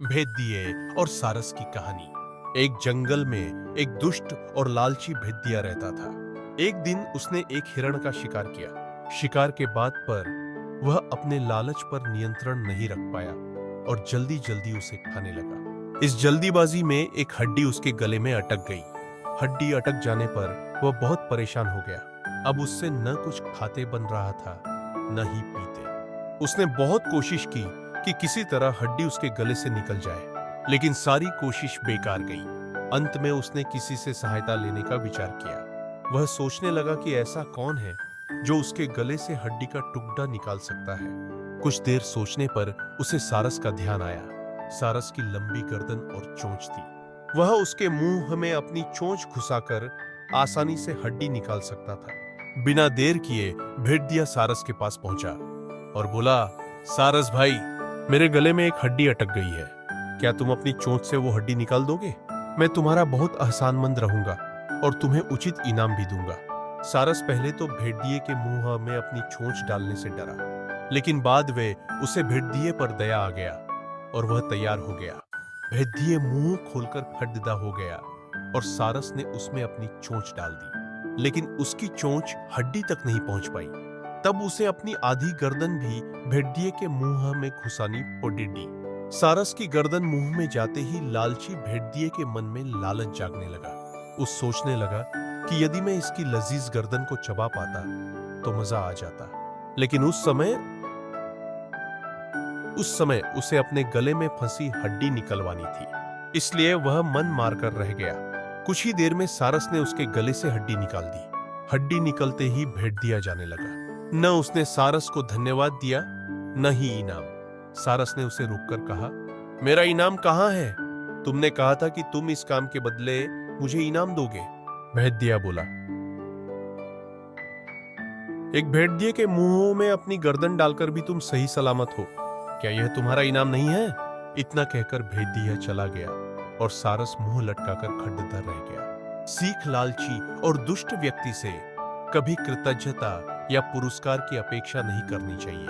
भेदिए और सारस की कहानी। एक जंगल में एक दुष्ट और लालची भेदिया रहता था। एक दिन उसने एक हिरण का शिकार किया। शिकार के बाद पर वह अपने लालच पर नियंत्रण नहीं रख पाया और जल्दी जल्दी उसे खाने लगा। इस जल्दीबाजी में एक हड्डी उसके गले में अटक गई। हड्डी अटक जाने पर वह बहुत परेशान हो गया। अब उससे न कुछ खाते बन रहा था, न ही पीते। उसने बहुत कोशिश की कि किसी तरह हड्डी उसके गले से निकल जाए, लेकिन सारी कोशिश बेकार गई। अंत में उसने किसी से सहायता लेने का विचार किया। वह सोचने लगा कि ऐसा कौन है जो उसके गले से हड्डी का टुकड़ा निकाल सकता है। कुछ देर सोचने पर उसे सारस का ध्यान आया। सारस की लंबी गर्दन और चोंच थी। वह उसके मुंह में अपनी चोंच घुसाकर आसानी से हड्डी निकाल सकता था। बिना देर किए भेड़िया सारस के पास पहुंचा और बोला, सारस भाई, मेरे गले में एक हड्डी अटक गई है। क्या तुम अपनी चोंच से वो हड्डी निकाल दोगे? मैं तुम्हारा बहुत एहसानमंद रहूंगा और तुम्हें उचित इनाम भी दूंगा। सारस पहले तो भेड़िए के मुंह में अपनी चोंच डालने से डरा, लेकिन बाद वे उसे भेड़िए पर दया आ गया और वह तैयार हो गया। भेड़िए मुंह खोलकर खड़दिदा हो गया और सारस ने उसमें अपनी चोंच डाल दी, लेकिन उसकी चोंच हड्डी तक नहीं पहुंच पाई। तब उसे अपनी आधी गर्दन भी भेड़िए के मुंह में घुसानी पड़ी। सारस की गर्दन मुंह में जाते ही लालची भेड़िए के मन में लालच जागने लगा। उस सोचने लगा कि यदि मैं इसकी लजीज गर्दन को चबा पाता तो मजा आ जाता, लेकिन उस समय उसे अपने गले में फंसी हड्डी निकलवानी थी। इसलिए वह मन मारकर रह गया। कुछ ही देर में सारस ने उसके गले से हड्डी निकाल दी। हड्डी निकलते ही भेड़िया जाने लगा। न उसने सारस को धन्यवाद दिया, न ही इनाम। सारस ने उसे रोककर कहा, मेरा इनाम कहाँ है? तुमने कहा था कि तुम इस काम के बदले मुझे इनाम दोगे। भेड़िया बोला, एक भेड़िए के मुंह में अपनी गर्दन डालकर भी तुम सही सलामत हो। क्या यह तुम्हारा इनाम नहीं है? इतना कहकर भेड़िया चला गया और सारस मुंह लटकाकर खड़ता रह गया। सीख, लालची और दुष्ट व्यक्ति से कभी कृतज्ञता या पुरस्कार की अपेक्षा नहीं करनी चाहिए।